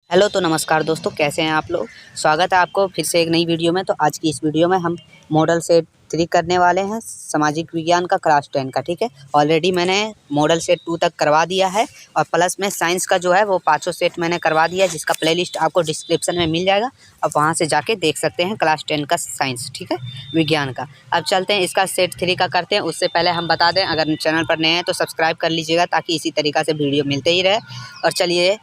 Hello तो नमस्कार दोस्तों, कैसे हैं आप लोग। स्वागत है आपको फिर से एक नई वीडियो में। तो आज की इस वीडियो में हम मॉडल सेट 3 करने वाले हैं, सामाजिक विज्ञान का क्लास 10 का। ठीक है, ऑलरेडी मैंने मॉडल सेट 2 तक करवा दिया है और प्लस में साइंस का जो है वो 5 सेट मैंने करवा दिया है, जिसका प्लेलिस्ट आपको डिस्क्रिप्शन में मिल जाएगा। आप वहाँ से जाके देख सकते हैं क्लास 10 का साइंस, ठीक है, विज्ञान का। अब चलते हैं इसका सेट 3 का करते हैं। उससे पहले हम बता दें, अगर चैनल पर नए हैं तो सब्सक्राइब कर लीजिएगा ताकि इसी तरीक़ा से वीडियो मिलते ही रहे। और चलिए,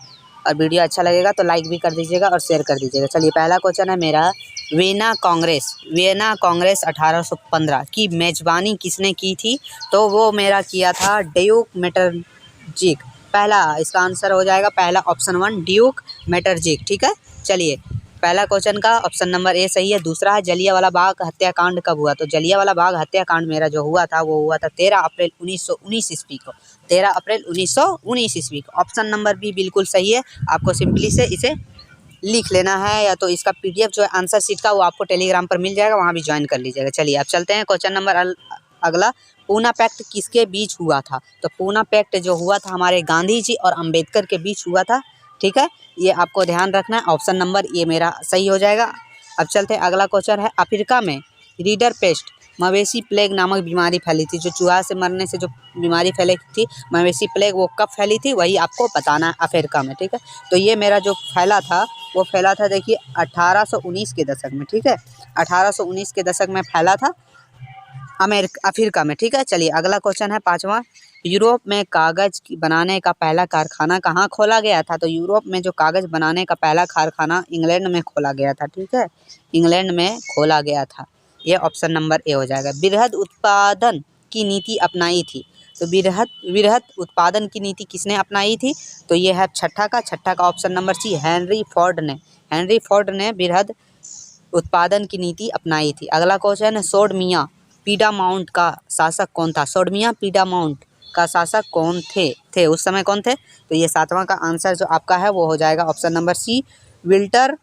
और वीडियो अच्छा लगेगा तो लाइक भी कर दीजिएगा और शेयर कर दीजिएगा। चलिए, पहला क्वेश्चन है मेरा, वियना कांग्रेस 1815 की मेज़बानी किसने की थी। तो वो मेरा किया था ड्यूक मेटरजिक। पहला इसका आंसर हो जाएगा, पहला ऑप्शन 1 ड्यूक मेटरजिक। ठीक है, चलिए पहला क्वेश्चन का ऑप्शन नंबर ए सही है। दूसरा है, जलियांवाला बाग हत्याकांड कब हुआ। तो जलियांवाला बाग हत्याकांड मेरा जो हुआ था वो हुआ था 13 अप्रैल 1919 ईस्वी को। 13 अप्रैल 1919 ईस्वी को। ऑप्शन नंबर बी बिल्कुल सही है। आपको सिंपली से इसे लिख लेना है, या तो इसका पीडीएफ जो है आंसर शीट का वो आपको टेलीग्राम पर मिल जाएगा, वहाँ भी ज्वाइन कर लीजिएगा। चलिए अब चलते हैं क्वेश्चन नंबर अगला, पूना पैक्ट किसके बीच हुआ था। तो पूना पैक्ट जो हुआ था हमारे गांधी जी और अंबेडकर के बीच हुआ था। ठीक है, ये आपको ध्यान रखना है। ऑप्शन नंबर ये मेरा सही हो जाएगा। अब चलते हैं अगला क्वेश्चन है, अफ्रीका में रीडर पेस्ट मवेशी प्लेग नामक बीमारी फैली थी। जो चूहा से मरने से जो बीमारी फैली थी मवेशी प्लेग, वो कब फैली थी वही आपको बताना है, अफ्रीका में। ठीक है, तो ये मेरा जो फैला था वो फैला था, देखिए 1819 के दशक में। ठीक है, 1819 के दशक में फैला था अफ्रीका में। ठीक है, चलिए अगला क्वेश्चन है पाँचवा, यूरोप में कागज़ बनाने का पहला कारखाना कहाँ खोला गया था। तो यूरोप में जो कागज़ बनाने का पहला कारखाना इंग्लैंड में खोला गया था। ठीक है, इंग्लैंड में खोला गया था। ये ऑप्शन नंबर ए हो जाएगा। वृहद उत्पादन की नीति अपनाई थी। तो वृहद उत्पादन की नीति किसने अपनाई थी। तो ये है छठा का option number C, Henry Ford ने वृहद उत्पादन की नीति अपनाई थी। अगला क्वेश्चन है, सोड मियाँ पीडामाउंट का शासक कौन था। सोड मियाँ पीडामाउंट का शासक कौन थे उस समय कौन थे। तो ये 7वां का आंसर जो आपका है वो हो जाएगा ऑप्शन नंबर सी, विल्टर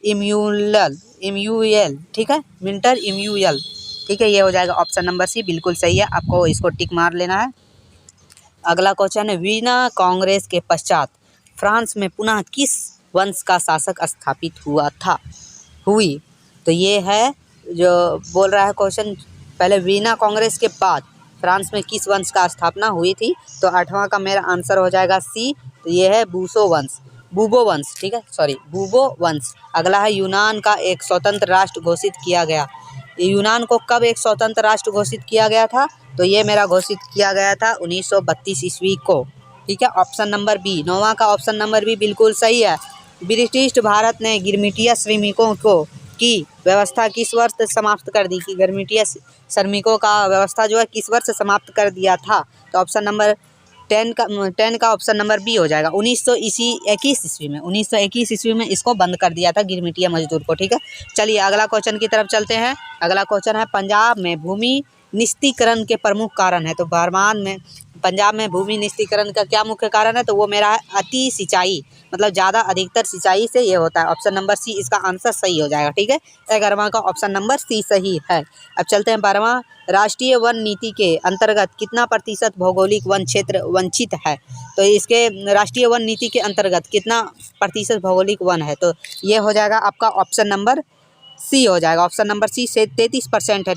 इम्यूएल। ठीक है, विल्टर इम्यूएल। ठीक है, ये हो जाएगा ऑप्शन नंबर सी, बिल्कुल सही है। आपको इसको टिक मार लेना है। अगला क्वेश्चन है, वीना कांग्रेस के पश्चात फ्रांस में पुनः किस वंश का शासक स्थापित हुई। तो ये है जो बोल रहा है क्वेश्चन, पहले वीना कांग्रेस के बाद फ्रांस में किस वंश का स्थापना हुई थी। तो 8वां का मेरा आंसर हो जाएगा सी, तो ये है बूबो वंश। ठीक है, सॉरी, बूबो वंश। अगला है, यूनान का एक स्वतंत्र राष्ट्र घोषित किया गया। यूनान को कब एक स्वतंत्र राष्ट्र घोषित किया गया था। तो ये मेरा घोषित किया गया था 1932 ईस्वी को। ठीक है, ऑप्शन नंबर बी, 9वां का ऑप्शन नंबर बी बिल्कुल सही है। ब्रिटिश भारत ने गिरमिटिया श्रमिकों को की व्यवस्था किस वर्ष समाप्त कर दी। कि गिरमिटिया श्रमिकों का व्यवस्था जो है किस वर्ष समाप्त कर दिया था। तो ऑप्शन नंबर 10 का ऑप्शन नंबर बी हो जाएगा, 1921 ईस्वी में। 1921 ईस्वी में इसको बंद कर दिया था गिरमिटिया मजदूर को। ठीक है, चलिए अगला क्वेश्चन की तरफ चलते हैं। अगला क्वेश्चन है, पंजाब में भूमि निस्तीकरण के प्रमुख कारण है। तो पंजाब में भूमि निस्तीकरण का क्या मुख्य कारण है। तो वो मेरा है अति सिंचाई, मतलब ज़्यादा अधिकतर सिंचाई से ये होता है। ऑप्शन नंबर सी इसका आंसर सही हो जाएगा। ठीक है, 11वां का ऑप्शन नंबर सी सही है। अब चलते हैं 12वां, राष्ट्रीय वन नीति के अंतर्गत कितना प्रतिशत भौगोलिक वन क्षेत्र वंचित है। तो इसके राष्ट्रीय वन नीति के अंतर्गत कितना प्रतिशत भौगोलिक वन है। तो ये हो जाएगा आपका ऑप्शन नंबर सी हो जाएगा। ऑप्शन नंबर सी से 33% है।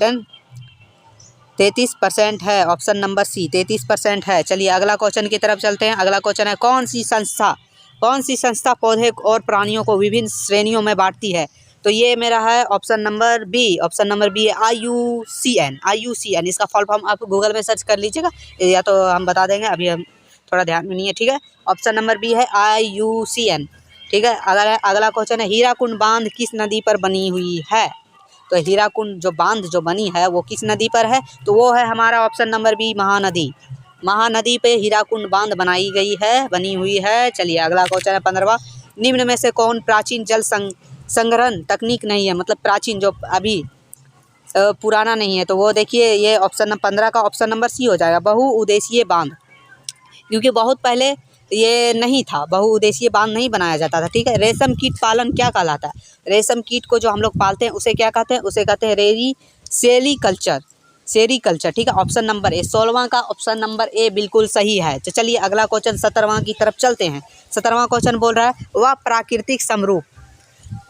33% है, ऑप्शन नंबर सी 33% है। चलिए अगला क्वेश्चन की तरफ चलते हैं। अगला क्वेश्चन है, कौन सी संस्था पौधे और प्राणियों को विभिन्न श्रेणियों में बांटती है। तो ये मेरा है ऑप्शन नंबर बी है IUCN। इसका फुल फॉर्म आप गूगल में सर्च कर लीजिएगा, या तो हम बता देंगे, अभी हम थोड़ा ध्यान में नहीं है। ठीक है, ऑप्शन नंबर बी है IUCN। ठीक है, अगला क्वेश्चन है, हीराकुंड बांध किस नदी पर बनी हुई है। तो हीराकुंड जो बांध जो बनी है वो किस नदी पर है। तो वो है हमारा ऑप्शन नंबर बी, महानदी पे हीराकुंड बांध बनी हुई है। चलिए अगला क्वेश्चन है 15वां, निम्न में से कौन प्राचीन जल संग्रहण तकनीक नहीं है। मतलब प्राचीन जो अभी पुराना नहीं है। तो वो देखिए, ये ऑप्शन 15 का ऑप्शन नंबर सी हो जाएगा, बहुउद्देशीय बांध। क्योंकि बहुत पहले ये नहीं था, बहुउद्देशीय बांध नहीं बनाया जाता था। ठीक है, रेशम कीट पालन क्या कहलाता है। रेशम कीट को जो हम लोग पालते हैं उसे क्या कहते हैं। उसे कहते हैं सेरीकल्चर। सेरीकल्चर, ठीक है। ऑप्शन नंबर ए, 16वां का ऑप्शन नंबर ए बिल्कुल सही है। तो चलिए अगला क्वेश्चन 17वां की तरफ चलते हैं। 17वां क्वेश्चन बोल रहा है वह प्राकृतिक समरूप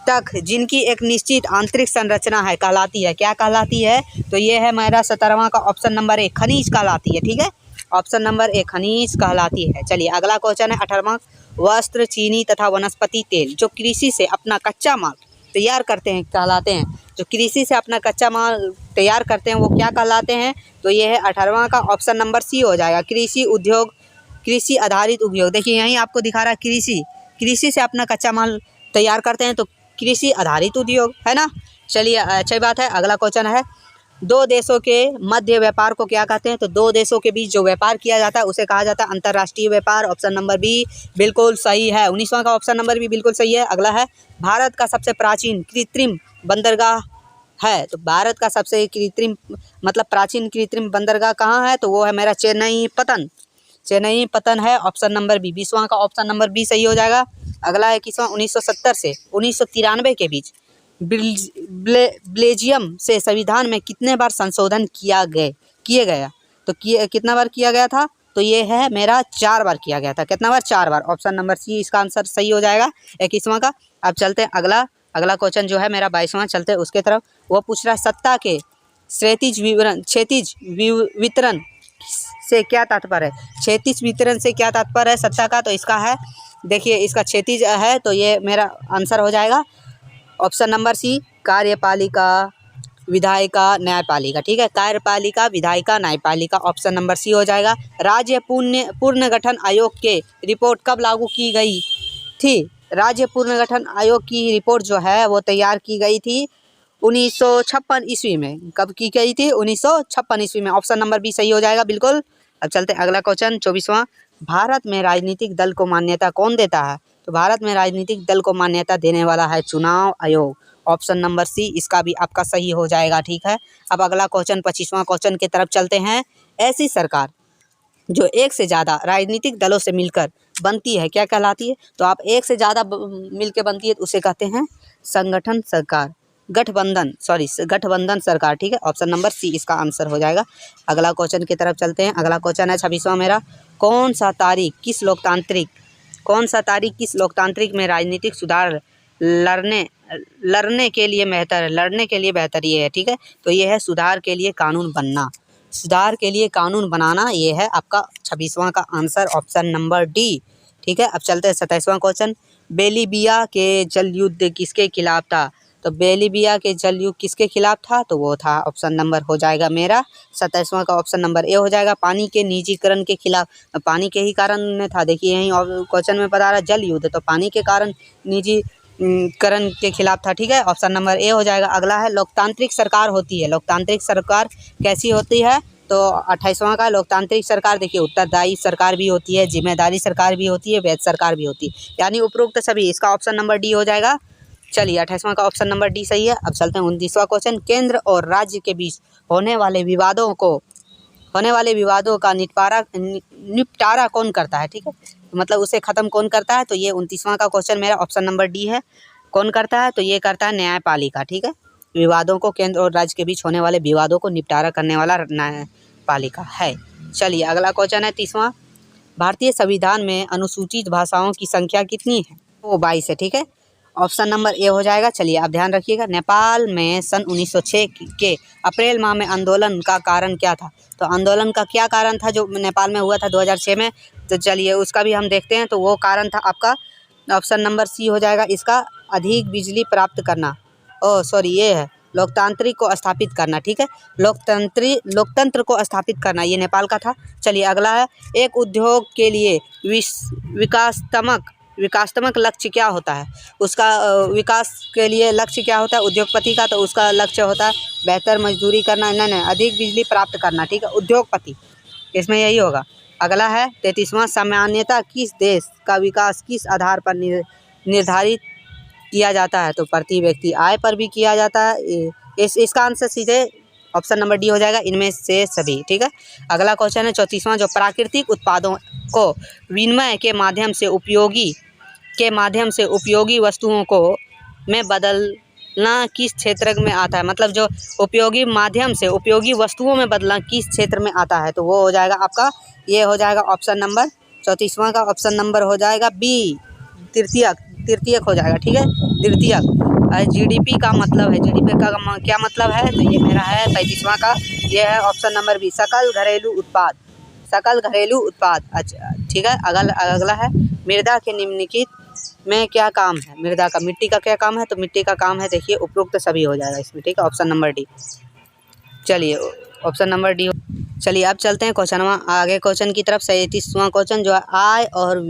तक जिनकी एक निश्चित आंतरिक संरचना है कहलाती है, क्या कहलाती है? तो ये है मेरा 17वां का ऑप्शन नंबर ए, खनिज कहलाती है, ठीक है। ऑप्शन नंबर ए खनिज कहलाती है। चलिए अगला क्वेश्चन है 18वां, वस्त्र, चीनी तथा वनस्पति तेल जो कृषि से अपना कच्चा माल तैयार करते हैं कहलाते हैं। जो कृषि से अपना कच्चा माल तैयार करते हैं वो क्या कहलाते हैं? तो ये है 18वां का ऑप्शन नंबर सी हो जाएगा, कृषि उद्योग, कृषि आधारित उद्योग। देखिए यहीं आपको दिखा रहा है कृषि से अपना कच्चा माल तैयार करते हैं तो कृषि आधारित उद्योग है ना। चलिए अच्छी बात है। अगला क्वेश्चन है दो देशों के मध्य व्यापार को क्या कहते हैं? तो दो देशों के बीच जो व्यापार किया जाता है उसे कहा जाता है अंतर्राष्ट्रीय व्यापार। ऑप्शन नंबर बी बिल्कुल सही है। 19वां का ऑप्शन नंबर भी बिल्कुल सही है। अगला है भारत का सबसे प्राचीन कृत्रिम बंदरगाह है। तो भारत का सबसे प्राचीन कृत्रिम बंदरगाह कहाँ है? तो वो है मेरा चेन्नई पतन है। ऑप्शन नंबर बी, 20वां का ऑप्शन नंबर बी सही हो जाएगा। अगला है 21वां, 1970 से 1993 के बीच बेल्जियम से संविधान में कितने बार संशोधन किए गया? तो कितना बार किया गया था? तो ये है मेरा 4 बार किया गया था। कितना बार? 4 बार। ऑप्शन नंबर सी इसका आंसर सही हो जाएगा 21वां का। अब चलते हैं अगला क्वेश्चन जो है मेरा 22वां, चलते हैं उसके तरफ। वो पूछ रहा है सत्ता के क्षैतिज वितरण से क्या तात्पर्य है? क्षैतिज वितरण से क्या तात्पर्य है सत्ता का? तो इसका है, देखिए इसका क्षैतिज है तो ये मेरा आंसर हो जाएगा ऑप्शन नंबर सी, कार्यपालिका, विधायिका, न्यायपालिका, ठीक है। कार्यपालिका, विधायिका, न्यायपालिका, ऑप्शन नंबर सी हो जाएगा। राज्य पुनर्गठन आयोग के रिपोर्ट कब लागू की गई थी? राज्य पुनर्गठन आयोग की रिपोर्ट जो है वो तैयार की गई थी 1956 ईस्वी में। कब की गई थी? 1956 ईस्वी में। ऑप्शन नंबर बी सही हो जाएगा बिल्कुल। अब चलते हैं अगला क्वेश्चन 24वां, भारत में राजनीतिक दल को मान्यता कौन देता है? तो भारत में राजनीतिक दल को मान्यता देने वाला है चुनाव आयोग। ऑप्शन नंबर सी इसका भी आपका सही हो जाएगा, ठीक है। अब अगला क्वेश्चन 25वां क्वेश्चन की तरफ चलते हैं। ऐसी सरकार जो एक से ज़्यादा राजनीतिक दलों से मिलकर बनती है क्या कहलाती है? तो आप एक से ज़्यादा मिलकर बनती है तो उसे कहते हैं संगठन सरकार, गठबंधन सरकार, ठीक है। ऑप्शन नंबर सी इसका आंसर हो जाएगा। अगला क्वेश्चन की तरफ चलते हैं। अगला क्वेश्चन है 26वां मेरा, कौन सा तारीख किस लोकतांत्रिक में राजनीतिक सुधार लड़ने के लिए बेहतर ये है, ठीक है। तो ये है सुधार के लिए कानून बनाना, ये है आपका 26वां का आंसर, ऑप्शन नंबर डी, ठीक है। अब चलते हैं 27वां क्वेश्चन, बेलीबिया के जल युद्ध किसके खिलाफ था? तो बेलीबिया के जल युद्ध किसके खिलाफ था? तो वो था, ऑप्शन नंबर हो जाएगा मेरा 27वां का ऑप्शन नंबर ए हो जाएगा, पानी के निजीकरण के खिलाफ। पानी के ही कारण था। देखिए यहीं क्वेश्चन में बता रहा है जल युद्ध, तो पानी के कारण निजीकरण के खिलाफ था, ठीक है। ऑप्शन नंबर ए हो जाएगा। अगला है लोकतांत्रिक सरकार होती है। लोकतांत्रिक सरकार कैसी होती है? तो 28वां का लोकतांत्रिक सरकार, देखिए उत्तरदायी सरकार भी होती है, जिम्मेदारी सरकार भी होती है, वैध सरकार भी होती है, यानी उपरोक्त सभी। इसका ऑप्शन नंबर डी हो जाएगा। चलिए 28वां का ऑप्शन नंबर डी सही है। अब चलते हैं 29वां क्वेश्चन, केंद्र और राज्य के बीच होने वाले विवादों का निपटारा कौन करता है, ठीक है। मतलब उसे ख़त्म कौन करता है? तो ये 29वां का क्वेश्चन मेरा ऑप्शन नंबर डी है। कौन करता है? तो ये करता है न्यायपालिका, ठीक है। विवादों को, केंद्र और राज्य के बीच होने वाले विवादों को निपटारा करने वाला न्यायपालिका है। चलिए अगला क्वेश्चन है 30वां, भारतीय संविधान में अनुसूचित भाषाओं की संख्या कितनी है? वो 22 है, ठीक है। ऑप्शन नंबर ए हो जाएगा। चलिए आप ध्यान रखिएगा, नेपाल में सन 1906 के अप्रैल माह में आंदोलन का कारण क्या था? तो आंदोलन का क्या कारण था जो नेपाल में हुआ था 2006 में? तो चलिए उसका भी हम देखते हैं। तो वो कारण था आपका ऑप्शन नंबर सी हो जाएगा इसका, अधिक बिजली प्राप्त करना। ये है लोकतांत्रिक को स्थापित करना, ठीक है। लोकतंत्र को स्थापित करना, ये नेपाल का था। चलिए अगला है, एक उद्योग के लिए विकासात्मक लक्ष्य क्या होता है? उसका विकास के लिए लक्ष्य क्या होता है उद्योगपति का? तो उसका लक्ष्य होता है बेहतर मजदूरी करना, नहीं अधिक बिजली प्राप्त करना, ठीक है, उद्योगपति, इसमें यही होगा। अगला है 33वां, सामान्यतः किस देश का विकास किस आधार पर निर्धारित किया जाता है? तो प्रति व्यक्ति आय पर भी किया जाता है। इसका आंसर सीधे ऑप्शन नंबर डी हो जाएगा, इनमें से सभी, ठीक है। अगला क्वेश्चन है 34वां, जो प्राकृतिक उत्पादों को विनिमय के माध्यम से उपयोगी वस्तुओं को में बदलना किस क्षेत्र में आता है, मतलब जो उपयोगी माध्यम से उपयोगी वस्तुओं में बदलना किस क्षेत्र में आता है, तो वो हो जाएगा आपका, ये हो जाएगा ऑप्शन नंबर 34वां का ऑप्शन नंबर हो जाएगा बी, तृतीयक हो जाएगा। ठीक है, तृतीयक। जीडीपी का मतलब है, जीडीपी का क्या मतलब है, तो ये मेरा है 35वां का, ये है ऑप्शन नंबर बी, सकल घरेलू उत्पाद, सकल घरेलू उत्पाद। अच्छा ठीक है, अगला है मृदा के निम्नलिखित में क्या काम है, मृदा का, मिट्टी का क्या काम है, तो मिट्टी का काम है, देखिए उपरोक्त सभी हो जाएगा इसमें। ठीक है, ऑप्शन नंबर डी। चलिए ऑप्शन नंबर डी। चलिए अब चलते हैं क्वेश्चन आगे, क्वेश्चन की तरफ। 37वां क्वेश्चन जो है, आय और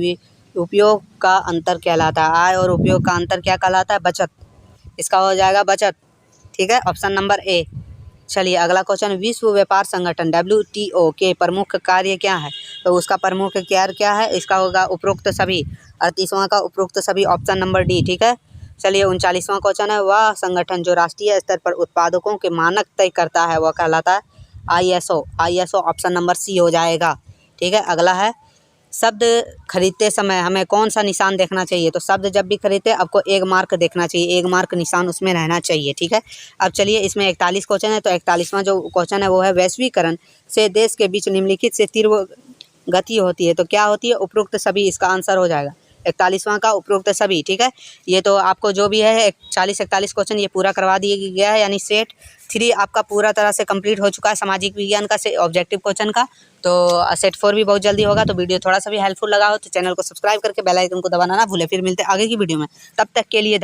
उपयोग का अंतर कहलाता है, आय और उपयोग का अंतर क्या कहलाता है, बचत, इसका हो जाएगा बचत। ठीक है, ऑप्शन नंबर ए। चलिए अगला क्वेश्चन, विश्व व्यापार संगठन WTO के प्रमुख कार्य क्या है, तो उसका प्रमुख कार्य क्या है, इसका होगा उपरोक्त सभी। 38वां का उपरोक्त सभी, ऑप्शन नंबर डी। ठीक है, चलिए 39वां क्वेश्चन है, वह संगठन जो राष्ट्रीय स्तर पर उत्पादकों के मानक तय करता है वह कहलाता है ISO, ISO option number C हो जाएगा। ठीक है, अगला है, शब्द खरीदते समय हमें कौन सा निशान देखना चाहिए, तो शब्द जब भी खरीदते आपको एक मार्क देखना चाहिए, एक मार्क निशान उसमें रहना चाहिए। ठीक है, अब चलिए इसमें 41 क्वेश्चन है, तो 41वां जो क्वेश्चन है वो है, वैश्वीकरण से देश के बीच निम्नलिखित से तीव्र गति होती है, तो क्या होती है, उपरोक्त सभी, इसका आंसर हो जाएगा 41वां का उपरोक्त सभी। ठीक है, ये तो आपको जो भी है 40-41 क्वेश्चन ये पूरा करवा दिया गया है, यानी सेट 3 आपका पूरा तरह से कंप्लीट हो चुका है सामाजिक विज्ञान का से ऑब्जेक्टिव क्वेश्चन का। तो सेट 4 भी बहुत जल्दी होगा। तो वीडियो थोड़ा सा भी हेल्पफुल लगा हो तो चैनल को सब्सक्राइब करके बेल आइकन को दबाना ना भूले। फिर मिलते हैं आगे की वीडियो में, तब तक के लिए